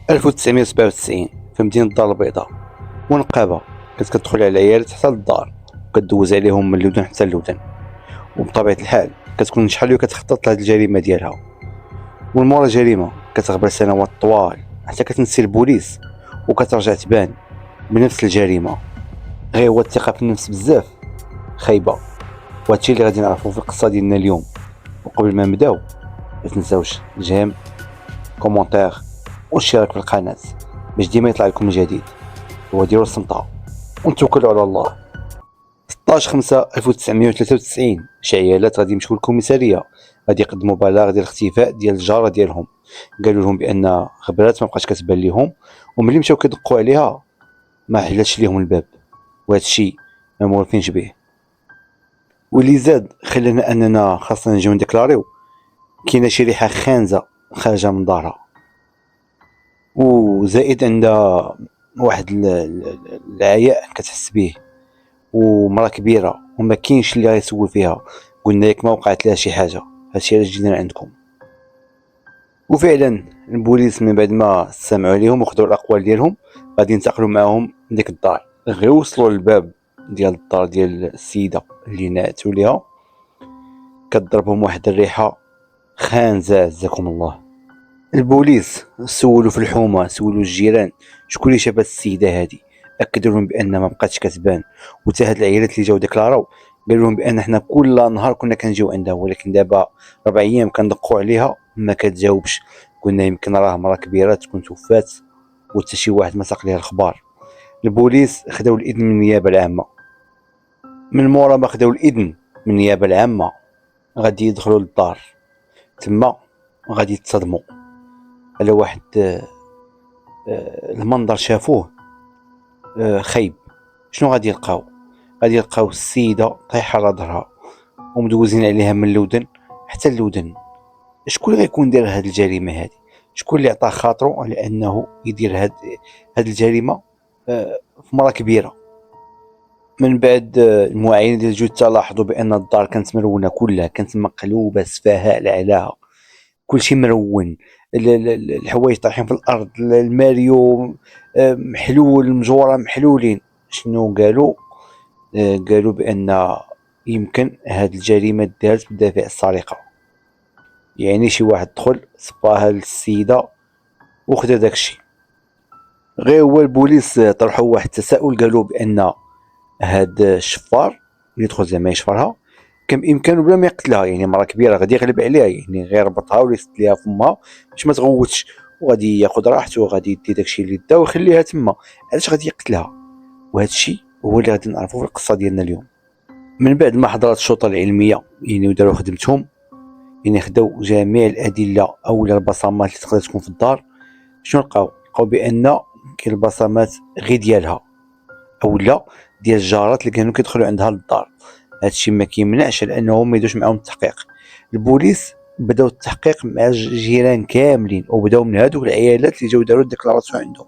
1997 في مدينة الدار البيضاء، ونقابة كانت كتدخل على العيالات حتى للدار وكدوز عليهم من اللودن حتى اللودن، وبطبيعة الحال كتكون شحال وهي كتخطط لهاد الجريمة ديالها. ومن مورا الجريمة كتغبر سنوات طوال حتى كتنسي البوليس وكترجع تبان بنفس الجريمة. غير هو الثقة في النفس بزاف خايبة، وهادشي اللي غادي نعرفو في القصة ديالنا اليوم. وقبل ما نبداو متنساوش جيم، كومونتير والاشتراك في القناة باش ديما يطلع لكم جديد، وديروا الصمتة ونتوكلوا على الله. 16/5/1993 شي عيالات غادي يمشيو للكوميسارية، غادي يقدموا بلاغ ديال الاختفاء ديال الجارة ديالهم. قالوا لهم بان غبرات ما بقاش كتبان ليهم، وملي مشاو كيدقوا عليها ما حلاتش ليهم الباب، وهذا الشيء ما موالفينش به. واللي زاد خلانا اننا خاصنا نجيو نديكلاريو كاينه شي ريحه خانزه خارجه من دارها، وزائد عندها واحد العياء كتحس به، ومرا كبيره وما كاينش اللي غيسول فيها. قلنا ياك ما وقعت لها شي حاجه، هادشي علاش جينا عندكم. وفعلا البوليس من بعد ما سمعوا عليهم وخدوا الاقوال ديالهم غادي ينتقلوا معاهم لديك الدار. غير وصلوا للباب ديال الدار ديال السيده اللي نعتوا ليها كتضربهم واحد الريحه خانزه عزكم الله. البوليس سولوا في الحومه، سولوا الجيران شكون اللي شاف السيده هذه، اكدوا لهم بان ما بقاتش كتبان. وتا هاد العائلات اللي جاو ديكلاراو قالوا لهم بان حنا كل نهار كنا كنجيو عندها، ولكن دابا 4 ايام كندقوا عليها ما كتجاوبش. قلنا يمكن راه مرا كبيره تكون توفات وتا شي واحد ما ساق ليها الخبار. البوليس خداو الاذن من النيابه العامه. من مورا ما خداو الاذن من النيابه العامه غادي يدخلوا للدار، تما غادي يتصدموا على واحد المنظر شافوه خايب. شنو غادي يلقاو؟ غادي يلقاو السيده طايحه على ظهرها ومدوزين عليها من اللودن حتى اللودن. شكون اللي غيكون دار هاد الجريمه هذه؟ شكون اللي عطاه خاطرو على انه يدير هاد الجريمه في مرة كبيره؟ من بعد المعاينه ديال الجثه لاحظوا بان الدار كانت مرونه كلها، كانت مقلوبه سفاهاء لعلاها، كلشي مرون، الحوايج طايحين في الارض، الماريو محلول، المجوره محلولين. شنو قالوا؟ قالوا بان يمكن هاد الجريمه دارت بدافع السرقه، يعني شي واحد دخل صفاها للسيده وخدا داكشي. غير هو البوليس طرحوا واحد التساؤل، قالوا بان هاد الشفار اللي يدخل زعما يشفرها كان بامكانه بلا ما يقتلها، يعني مرة كبيره غادي يغلب عليها، يعني غير يربطها ولا يسد ليها فمها باش ما تغوتش، وغادي ياخذ راحته وغادي يدي داكشي اللي دا ويخليها تما. علاش غادي يقتلها؟ وهذا الشيء هو اللي غادي نعرفوه في القصه ديالنا اليوم. من بعد ما حضرت الشرطه العلميه يعني وداروا خدمتهم، يعني خداو جميع الادله او البصمات اللي تقدر تكون في الدار، شنو لقاو بان كاين البصمات غير ديالها او لا ديال الجارات اللي كانوا كيدخلوا عندها للدار. هادشي ما كيمنعش لانهم ما يدوش معاهم التحقيق. البوليس بداو التحقيق مع الجيران كاملين، وبداو من هادوك العيالات اللي جاو داروا الديكلاراسيون عندهم.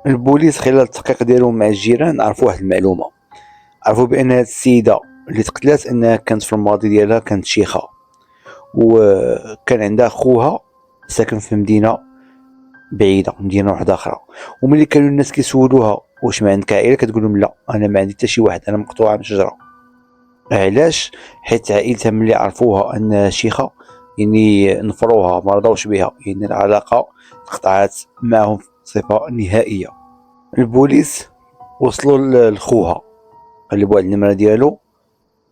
البوليس خلال التحقيق ديالهم مع الجيران عرفوا واحد المعلومه، عرفوا بان هاد السيده اللي تقتلات انها كانت في الماضي ديالها كانت شيخه، وكان عندها خوها ساكن في مدينه بعيده، مدينه واحده اخرى. وملي كانوا الناس كيسولوها واش ما عندك عائله كتقول لهم لا انا ما عندي حتى شي واحد، انا مقطوعه من شجره. علاش؟ حيت عائلتها ملي عرفوها انها شيخه يعني نفروها، ما رضاوش بها، يعني العلاقه قطعت معهم بصفه نهائيه. البوليس وصلوا لخوها، قلبوا على النمره ديالو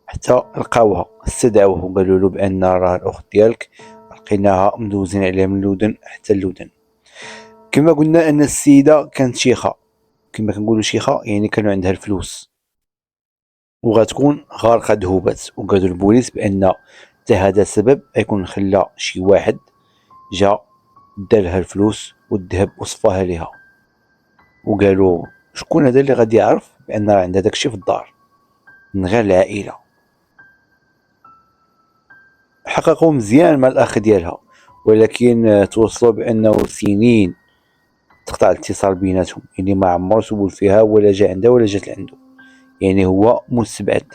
حتى لقاوها، استدعوه وقالوا له بان راه الاخت ديالك لقيناها مدوزين عليها من اللودن حتى اللودن. كما قلنا ان السيده كانت شيخه، كما كنقولوا شيخه يعني كانوا عندها الفلوس وغتكون غارقه ذهوبات. وقالوا البوليس بان حتى هذا السبب يكون خلى شي واحد جا دار لها الفلوس والذهب وصفاها ليها. وقالوا شكون هذا اللي غادي يعرف بان راه عندها داكشي في الدار من غير العائله؟ حققوا مزيان مع الاخ ديالها، ولكن توصلوا بانه سنين تقطع الاتصال بيناتهم، يعني ما عمرو سول فيها ولا جا عندها ولا جات عنده، يعني هو مستبعد.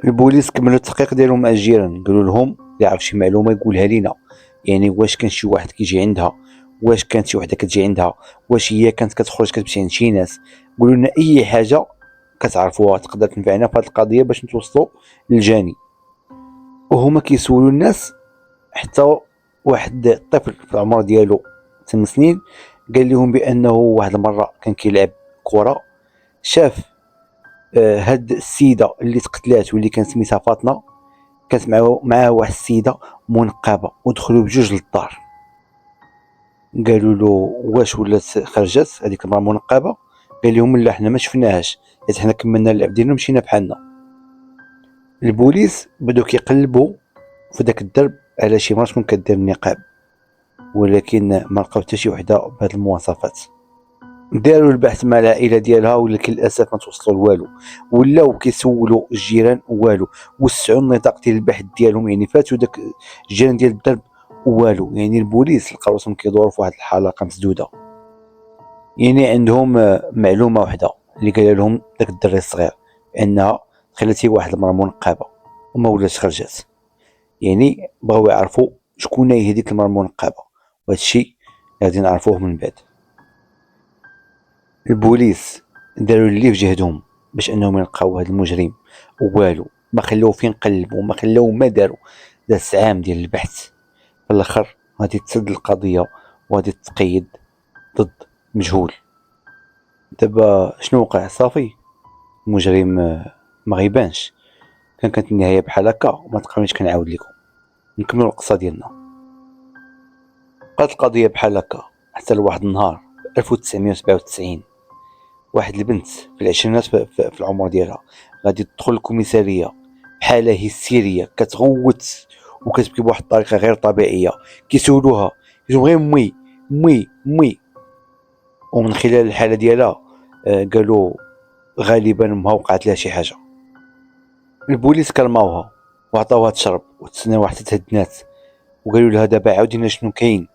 البوليس كملوا التحقيق ديالهم مع الجيران، قالوا لهم اللي عرف شي معلومه يقولها لينا، يعني واش كان شي واحد كيجي عندها واش كانت شي وحده كتجي عندها، واش هي كانت كتخرج كتمشي عند شي ناس. قولوا لنا اي حاجه كتعرفوها تقدر تنفعنا في هذه القضيه باش نتوصلوا للجاني. وهما كيسولوا الناس. حتى واحد الطفل في العمر ديالو 8 سنين قال لهم بانه واحد المره كان كيلعب كره، شاف هاد السيده اللي تقتلات واللي كان سميتها فاطمه، كانت معاه واحد السيده منقبه، ودخلوا بجوج للدار. قالوا له واش ولات خرجت هذيك المراه منقبه؟ قال لهم لا حنا ما شفناهاش، حيت حنا كملنا اللعب ديالنا ومشينا بحالنا. البوليس بداو كيقلبوا في داك الدرب على شي مرا تكون كدير النقاب، ولكن ما لقاو حتى شي وحده بهاد المواصفات. داروا البحث مع العائله ديالها، ولكن للاسف ما توصلوا لوالو. ولاو كيسولوا الجيران والو، وسعوا النطاق ديال البحث ديالهم، يعني فاتوا داك الجيران ديال الدرب والو. يعني البوليس لقاو راسهم كيدوروا في واحد الحلقه مسدوده. يعني عندهم معلومه واحده اللي قال لهم داك الدري الصغير، انها خلات هي واحد المراه منقبه وما ولاتش خرجت. يعني بغاو يعرفوا شكون هي هذيك المراه المنقبه، وهذا الشيء غادي نعرفوه من بعد. البوليس داروا اللي في جهدهم باش انهم يلقاو هذا المجرم، والو ما خلاو فين قلبوا، ما خلاو ما داروا. داز عام ديال البحث، في الاخر غادي تسد القضيه وغادي تقيد ضد مجهول. دابا شنو وقع؟ صافي المجرم ما غيبانش. كانت النهايه بحال هكا، وما تقريباش كنعاود لكم نكملوا القصه ديالنا. بقات القضيه بحال هكا حتى لواحد النهار في 1997، واحد البنت في العشرينات في العمر ديالها غادي تدخل الكوميساريه بحاله هستيريه، كتغوت وكتبكي بواحد الطريقه غير طبيعيه. كيسولوها غير مي مي مي، ومن خلال الحاله ديالها قالوا غالبا ما وقعت لها شي حاجه. البوليس كلماوها وعطاوها تشرب وتسناو حتى تهدنات، وقالوا لها دابا عاودينا شنو كاين.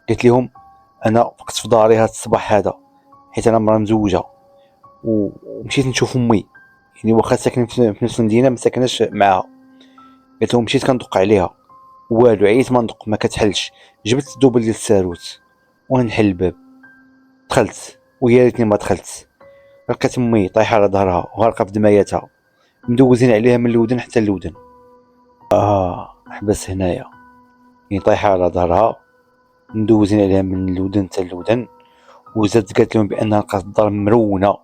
قالت لهم انا فقت في داري هاد الصباح هذا، حيت انا مرا مزوجه ومشيت نشوف امي، يعني واخا ساكنين في نفس المدينه ما ساكناش معاها. قالت لهم مشيت كندق عليها والو، عييت ما ندق ما كتحلش، جبت الدوبل ديال الساروت ونحل الباب. دخلت ويا ريتني ما دخلت، لقيت امي طايحه على ظهرها وغارقه في دماياتها، مدوزين عليها من الودن حتى الودن. حبس هنايا، يعني طايحه على ظهرها مدوزين عليها من الودن حتى الودن. وزادت قالت لهم بانها لقات الدار مرونه،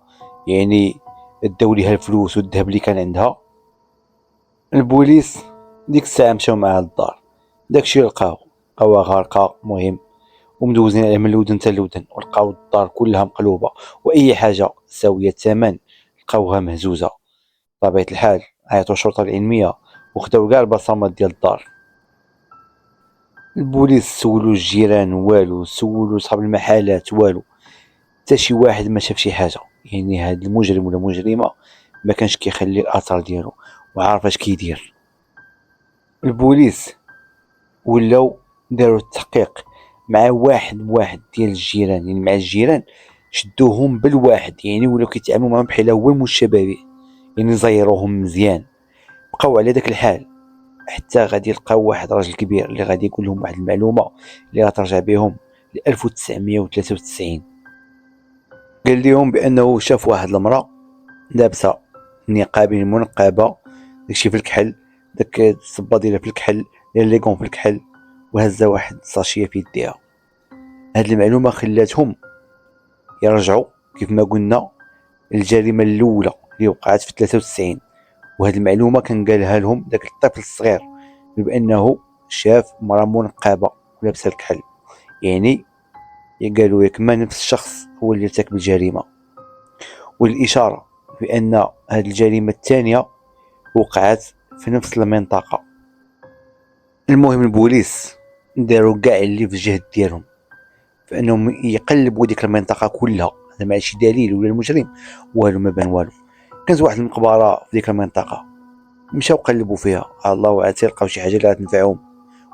يعني داو ليها الفلوس والذهب اللي كان عندها. البوليس ديك الساعه مشاو معاها للدار، داكشي لقاوها غارقه مهم، ومدوزين عليها من الودن حتى الودن، ولقاو الدار كلها مقلوبه، واي حاجه ساويه الثمن لقاوها مهزوزه. بطبيعه الحال عيطوا الشرطه العلميه وخداو كاع البصمات ديال الدار. البوليس سولوا الجيران والو، سولوا صحاب المحلات والو، حتى شي واحد ما شاف شي حاجه. يعني هاد المجرم ولا مجرمه ما كانش كيخلي الاثر ديالو وعارف اش كيدير. البوليس ولاو داروا التحقيق مع واحد ديال الجيران، يعني مع الجيران شدوهم بالواحد، يعني ولاو كيتعاملوا معاهم بحال هو المشابه، يعني زيروهم مزيان. بقاو على داك الحال حتى غادي يلقاو واحد راجل كبير اللي غادي يقول لهم واحد المعلومه اللي غترجع بهم ل 1993. قال لهم بانه شاف واحد المراه لابسه نقاب منقبه، داكشي في الكحل، داك الصبه ديالها في الكحل، لي كون في الكحل، وهزه واحد الساشيه في يديها. هاد المعلومه خلاتهم يرجعوا كيف ما قلنا الجريمه الاولى اللي وقعت في 93. وهاد المعلومه كان قالها لهم داك الطفل الصغير بانه شاف مراه منقبه ولابسه الكحل، يعني قالوا ياك ما نفس الشخص هو اللي ارتكب الجريمه. والاشاره بان هاد الجريمه الثانيه وقعت في نفس المنطقه. المهم البوليس داروا كاع اللي في الجهد ديالهم فانهم يقلبوا ديك المنطقه كلها، هذا ما شي دليل ولا المجرم والو، ما بان والو. كانت واحد المقبره في ديك المنطقه، مشاو قلبوا فيها، الله عاتي لقاو شي حاجه اللي غتنفعهم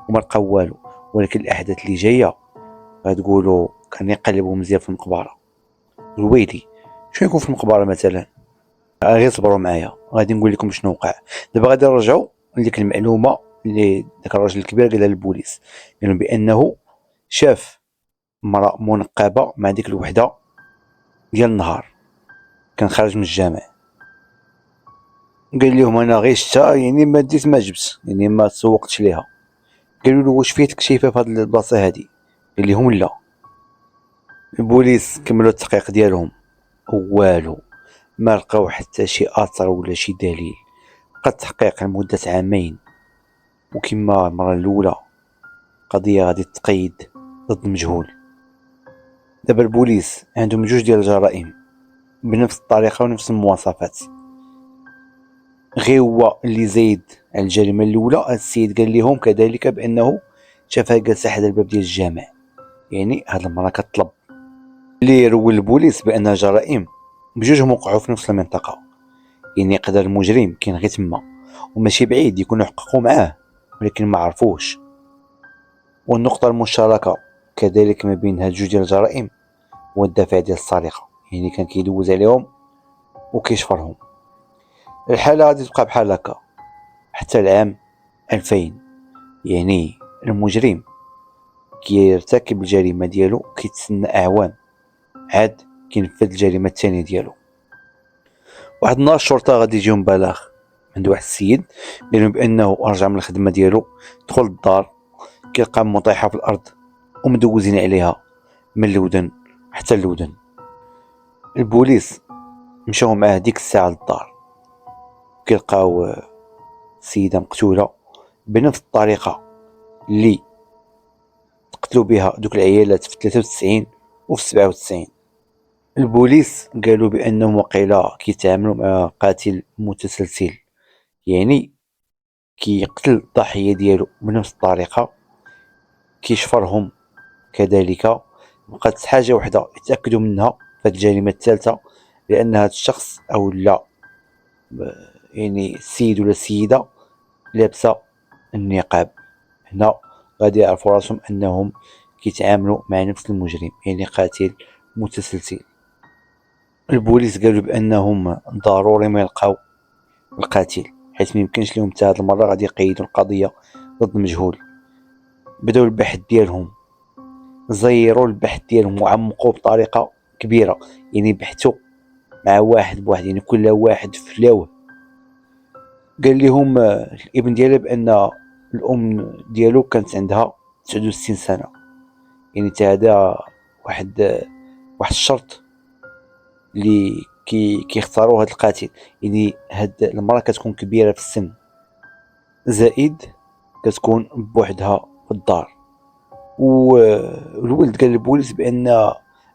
وما لقاو والو. ولكن الاحداث اللي جايه غتقولوا كان يقلبوا مزيان في المقبره. الويلي شنو يكون في المقبره مثلا؟ غير صبروا معايا غادي نقول لكم شنو وقع. دابا غادي نرجعوا لديك المعلومه اللي داك الراجل الكبير قالها للبوليس، قال لهم بانه شاف مرأة منقبة مع ديك الوحدة ديال النهار. كان خارج من الجامع، قال لهم انا غير شتا، يعني ما ديت ما جبت، يعني ما تسوقتش ليها. قالوا له واش فيتك شايفه في هاد البلاصه هادي؟ قال لهم لا. البوليس كملوا التحقيق ديالهم، والو ما لقاو حتى شي اثر ولا شي دليل. بقى التحقيق لمده عامين، وكما المره الاولى قضيه غادي تقيد ضد مجهول. دابا البوليس عندهم جوج ديال الجرائم بنفس الطريقه ونفس المواصفات، غير هو اللي زايد على الجريمه الاولى. هاد السيد قال لهم كذلك بانه شافها جالسه حدا الباب ديال الجامع، يعني هاد المراه كطلب. اللي يروي البوليس بان جرائم بجوجهم وقعوا في نفس المنطقه، يعني يقدر المجرم كاين غير تما، وماشي بعيد يكونوا حققوا معاه ولكن ما عرفوش. والنقطه المشتركه كذلك ما بين هاد جوج ديال الجرائم هو الدافع ديال السرقه، يعني كان كيدوز عليهم وكيشفرهم. الحاله غادي تبقى بحال هكا حتى العام 2000، يعني المجرم كيرتكب الجريمه ديالو كيتسنى اعوام عاد كينفذ الجريمه الثانيه ديالو. واحد النهار الشرطه غادي يجيهم بلاغ عند واحد السيد قالوا بانه رجع من الخدمه ديالو، دخل للدار كيلقى مطيحه في الارض ومدوزين عليها من الودن حتى الودن. البوليس مشاو معاه ديك الساعه للدار، كيلقاو السيده مقتوله بنفس الطريقه اللي قتلوا بها دوك العيالات في 93 وفي 97. البوليس قالوا بانهم وقيلا كيتعاملوا مع قاتل متسلسل، يعني كيقتل الضحيه ديالو بنفس الطريقه، كيشفرهم كذلك. بقات حاجه وحده يتاكدوا منها في هذه الجريمه الثالثه، لان هذا الشخص او لا يعني السيد ولا السيده لابسه النقاب. هنا غادي يعرفوا راسهم انهم كيتعاملوا مع نفس المجرم، يعني قاتل متسلسل. البوليس قالوا بانهم ضروري ما يلقاو القاتل، حيث ميمكنش لهم حتى هاد المره غادي يقيدوا القضيه ضد مجهول. بداو البحث ديالهم، زيروا البحث ديالهم وعمقوا بطريقه كبيره، يعني بحثوا مع واحد بواحد، يعني كل واحد فلاوه. قال لهم الابن ديالها بان الام ديالو كانت عندها 69 سنه، يعني حتى هذا واحد الشرط اللي كيختاروا هاد القاتل، يعني هاد المراه كتكون كبيره في السن، زائد كتكون بوحدها في الدار. والولد قال للبوليس بان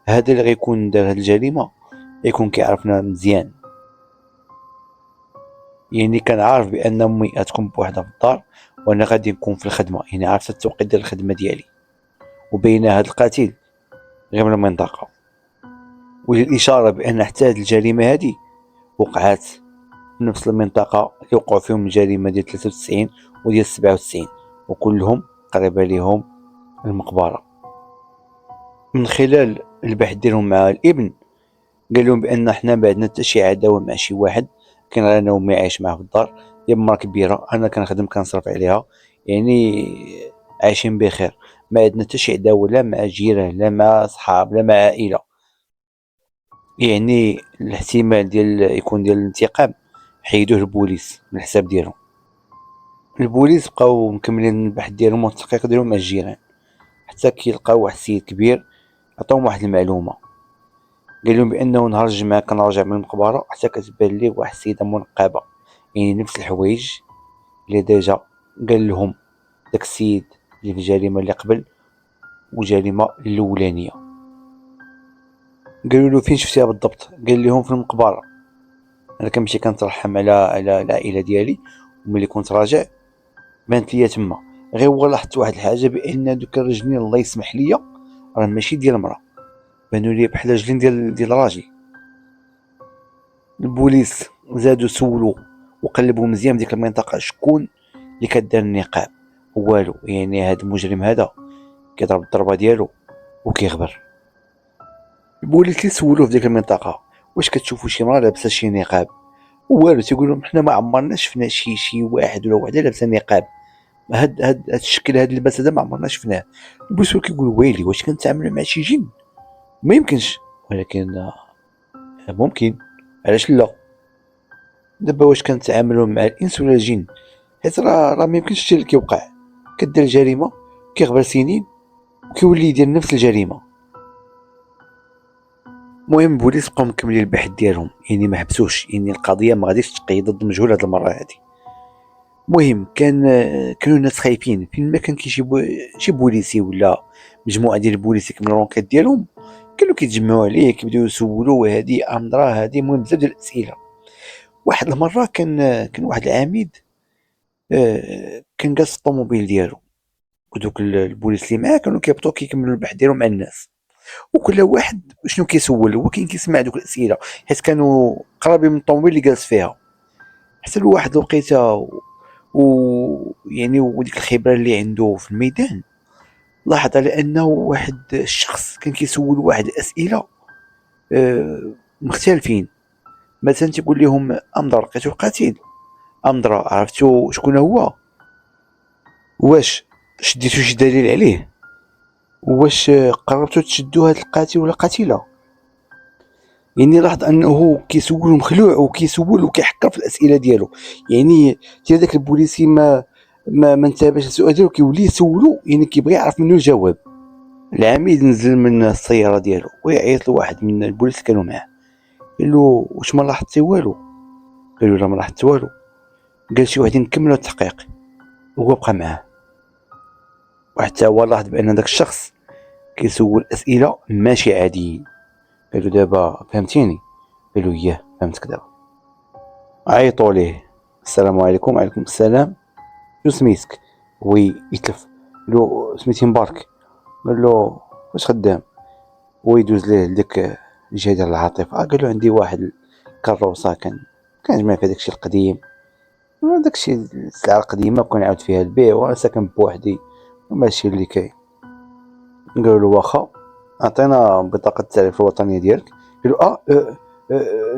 هذا اللي غيكون دار هاد الجريمه يكون كيعرفنا مزيان، يعني كان عارف بان امي غتكون بوحدها في الدار وانا غادي نكون في الخدمه، يعني عارفه التوقيت ديال الخدمه ديالي، وبين هاد القاتل غير من المنطقه. والاشاره بان حتى هاد الجريمه هادي وقعات في نفس المنطقه اللي وقعوا فيهم الجريمه ديال 93 وديال 97، وكلهم قريبه ليهم المقبره. من خلال البحث ديالهم مع الابن قال لهم بان حنا ما عندنا حتى شي عداوه مع شي واحد، كان انا وامي عايش معاه في الدار، هي مرا كبيره انا كنخدم كنصرف عليها، يعني عايشين بخير، ما عندنا حتى شي عداوه لا مع جيران لا مع صحاب لا مع عائله. يعني الاحتمال ديال يكون ديال الانتقام حيدوه البوليس من الحساب ديالهم. البوليس بقاو مكملين البحث ديالهم والتحقيق ديالهم مع الجيران، حتى كيلقاو واحد السيد كبير عطاهم واحد المعلومه. قال لهم بانه نهار الجمعه كان راجع من المقبره حتى كتبان ليه واحد السيده منقبه، يعني نفس الحوايج اللي ديجا قال لهم داك السيد اللي في الجريمه اللي قبل والجريمه الاولانيه. قالوا له فين شفتيها بالضبط؟ قال لهم في المقبره، انا كنمشي كنترحم على العائله ديالي، وملي كنت راجع بانت ليا تما. غير هو لاحظت واحد الحاجه بان دوك الرجلين الله يسمح ليا راه ماشي ديال المراه، بانوا لي بحال رجلين ديال راجل. البوليس زادوا سولوا وقلبوا مزيان ديك المنطقه شكون اللي كدار النقاب، والو، يعني هذا المجرم هذا كيضرب الضربه ديالو وكيغبر. البوليس اللي سولوه في ديك المنطقه واش كتشوفوا شي مرا لابسه شي نقاب، والو، تيقول لهم حنا ما عمرنا شفنا شي واحد ولا وحده لابسه نقاب، هاد الشكل، هاد اللباس هذا ما عمرنا شفناه. البوليس كيقول ويلي واش كنتعاملوا مع شي جن؟ ما يمكنش. ولكن ممكن، علاش لا؟ دابا واش كنتعاملوا مع الانس ولا الجن؟ حيت راه ما يمكنش الشيء اللي كيوقع. كدير جريمه، كيغبر سنين وكيولي يدير نفس الجريمه. المهم البوليس بقاو مكملين البحث ديالهم، يعني ما حبسوش، يعني القضيه ما غاديش تقيد ضد مجهول هاد المره هادي. المهم كانوا الناس خايفين، فين ما كان كيجيبوا شي بوليسي ولا مجموعه ديال البوليس يكملوا الرونكات ديالهم، كانوا كيتجمعوا عليه كيبداو يسولوا هادي امضرا هادي، المهم بزاف ديال الاسئله. واحد المره كان واحد العميد كان جالس في الطوموبيل ديالو، ودوك البوليس اللي معاه كانوا كيهبطوا كيكملوا البحث ديالهم مع الناس، وكل واحد شنو كيسول هو كاين كيسمع دوك الاسئله، حيت كانوا قرابين من الطوموبيل اللي جالس فيها. حتى لواحد الوقيته يعني وديك الخبره اللي عنده في الميدان لاحظ على انه واحد الشخص كان كيسول واحد الاسئله مختلفين. مثلا تيقول لهم امضر لقيتو القتيل؟ امضر عرفتو شكون هو؟ واش شديتو شي دليل عليه؟ واش قربتوا تشدوا هاد القاتل ولا قاتله؟ يعني لاحظ انه كيسول مخلوع وكيسول وكيحكر في الاسئله ديالو. يعني تي داك البوليسي ما انتبهش للسؤال ديالو كيولي يسولو، يعني كيبغي يعرف منه الجواب. العميد نزل من السياره ديالو ويعيط لواحد من البوليس اللي كانوا معاه، قال له واش ما لاحظتي والو؟ قال له لا ما لاحظت والو. قال شي واحد نكملوا التحقيق، هو بقى معاه. وحتى هو لاحظ بان داك الشخص كيسول اسئله ماشي عاديين. قال له دابا فهمتيني؟ قال له اياه فهمتك دابا. عيطوا ليه، السلام عليكم. وعليكم السلام، شنو سميتك؟ وي يتلف، قال له سميتي مبارك. قال له واش خدام؟ ويدوز ليه لديك الجهه ديال العاطفه. قال له عندي واحد الكروسه كنجمع في داكشي القديم، داكشي السلعه القديمه كنعاود فيها البيع، وانا ساكن بوحدي وماشي اللي كاين. قالوا له واخا، عطينا بطاقه التعريف الوطنيه ديالك. قال له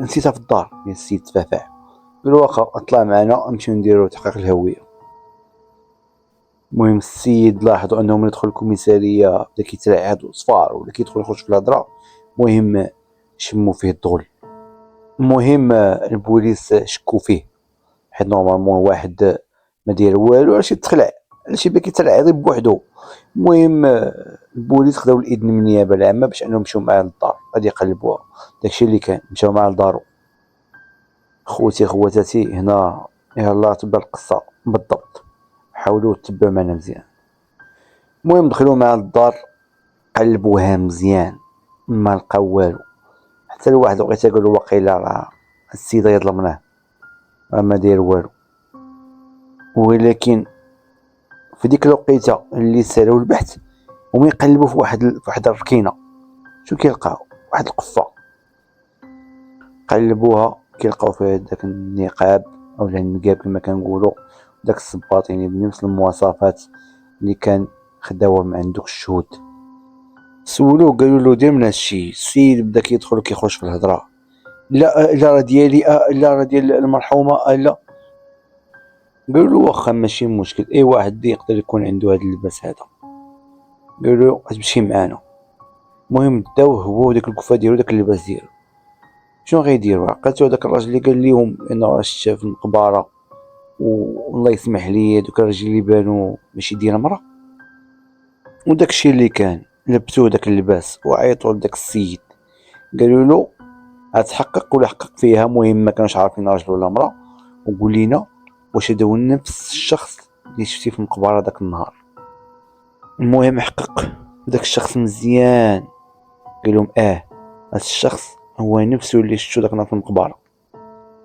نسيتها في الدار يا السيد تفافع. قال له واخا اطلع معنا نمشيو نديرو تحقيق الهويه. المهم السيد لاحظوا انه من يدخل الكوميساريه بدا كيترعد وصفار ولا كيدخل يخرج في الهضره. المهم شموا فيه الضغل. المهم البوليس شكوا فيه، حيت نورمالمون واحد ما داير والو علاش يتخلع، علاش يبدا كيترعد بوحدو. المهم البوليس خداو الاذن من النيابه العامه باش انهم يمشيو معاه للدار غادي يقلبوها. داكشي اللي كان، مشاو معاه لدارو. خوتي خواتاتي هنا يلاه تبدا القصه بالضبط، حاولوا تتبعوا معنا مزيان. المهم دخلوا معاه للدار، قلبوها مزيان ما لقاو والو، حتى لواحد الوقيته قالوا واقيلا راه السيد يظلمناه، راه ما داير والو. ولكن في ديك الوقيته اللي سالوا البحث هما يقلبوا في واحد الركينه، شنو كيلقاو؟ واحد القفه. قلبوها كيلقاو فيها داك النقاب اولا النقاب كما كنقولوا، داك الصباط يعني بنفس المواصفات اللي كان خداوها من عند دوك الشهود. سولوه قالوا له دير من هادشي. السيد بدا كيدخل وكيخرج في الهضره، لا راه ديالي، لا راه ديال المرحومه، لا. قالوا له واخا ماشي مشكل، اي واحد يقدر يكون عنده هذا اللباس هذا. قالوا له غتمشي معانا. المهم داوه هو وديك الكفه ديالو داك اللباس ديالو. شنو غيديروا؟ عقلتو هذاك الراجل اللي قال لهم انه راه شتا في المقبره والله يسمح لي دوك الراجل اللي بانوا ماشي ديال المراه. وداك الشيء اللي كان لبسوه داك اللباس وعيطوا لداك السيد، قالوا له غتحقق ولا حقق فيها، مهم ما كانوش عارفين راجل ولا مراه، وقول لينا واش هذا هو نفس الشخص اللي شفتي في المقبره داك النهار. المهم حقق داك الشخص مزيان، قال لهم هذا الشخص هو نفسه اللي شفتو داك النهار في المقبره.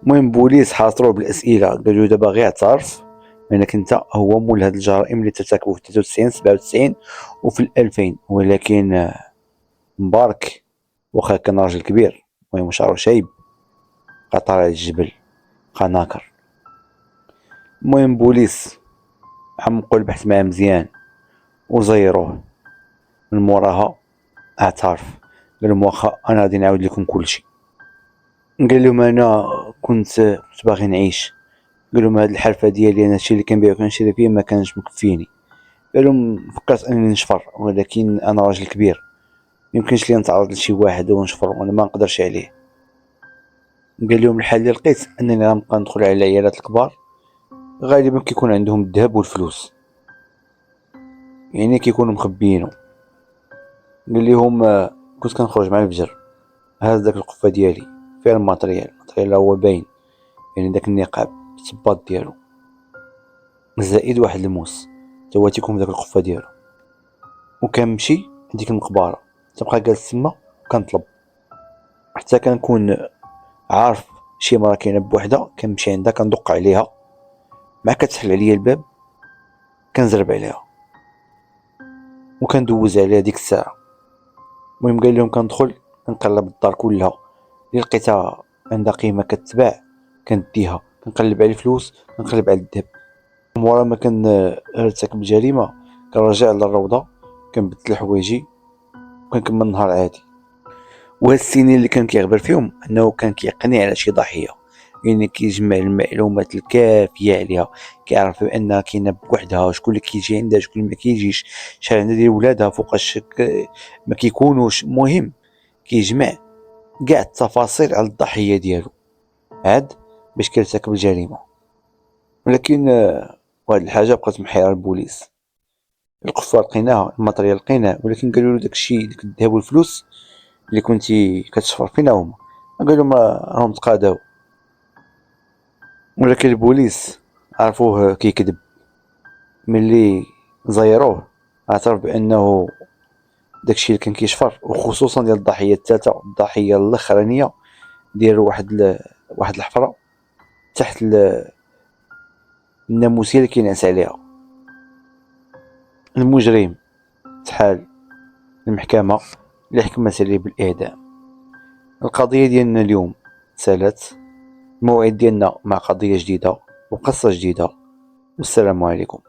المهم بوليس حاصروه بالاسئله، قالوا له دابا غير اعترف انك انت هو مول هاد الجرائم اللي ترتكبوا في 93 97 وفي 2000. ولكن مبارك واخا كان راجل كبير، المهم شعره شايب، بقى طالع الجبل، بقى ناكر. المهم بوليس عمقوا البحث معاه مزيان وزيروه. من موراها اعترف، قال لهم واخا انا غادي نعاود لكم كلشي. قال لهم انا كنت باغي نعيش، قال لهم هاد الحرفه ديالي انا الشيء اللي كنبيع وكنشري فيه ما كانش مكفيني. قال لهم فكرت انني نشفر، ولكن انا راجل كبير يمكنش لي نتعرض لشي واحد ونشفر وانا ما نقدرش عليه. قال لهم الحل اللي لقيت انني غنبقى ندخل على العيالات الكبار، غالبا كيكون عندهم الذهب والفلوس، يعني كيكونوا مخبيينه. قال لهم كنت كنخرج مع الفجر، هاز داك القفه ديالي فيها الماتريال هو باين، يعني داك النقاب الصباط ديالو زائد واحد الموس تا هو تيكون في داك القفه ديالو، وكنمشي لديك المقبره تبقى جالس تما وكنطلب حتى كنكون عارف شي مرة كاينه بوحدها، كنمشي عندها كندق عليها، مع كتحل عليا الباب كنزرب عليها وكندوز عليها ديك الساعه. المهم قال لهم كندخل كنقلب الدار كلها، اللي لقيتها عندها قيمه كتباع كنديها، كنقلب على الفلوس كنقلب على الذهب. مورا ما كنرتكب الجريمه كنرجع للروضه كنبدل حوايجي وكنكمل النهار عادي. وهاد السنين اللي كان كيغبر فيهم انه كان كيقني على شي ضحيه، يعني كيجمع المعلومات الكافيه عليها، كيعرف بان كاينه بوحدها، شكون اللي كيجي عندها شكون اللي ما كيجيش، شحال عندها ديال ولادها فوقاش ما كيكونوش. المهم كيجمع كاع التفاصيل على الضحيه ديالو عاد باش كيرتكب الجريمه. ولكن واحد الحاجه بقات محيره البوليس، القفه لقيناها الماتريال لقيناه، ولكن قالوا له داكشي داك الذهب والفلوس اللي كنتي كتشفر فينا هما، قال لهم راهم تقاداو. ولكن البوليس عرفوه كيكذب، ملي زيروه اعترف بانه داكشي اللي كان كيشفر، وخصوصا ديال الضحيه الثالثه الضحيه الاخرانيه ديال واحد الحفره تحت الناموسيه اللي كينعس عليها. المجرم تحال المحكمه اللي حكمت عليه بالاعدام. القضيه ديالنا اليوم سالت، الموعد ديالنا مع قضيه جديده وقصه جديده، والسلام عليكم.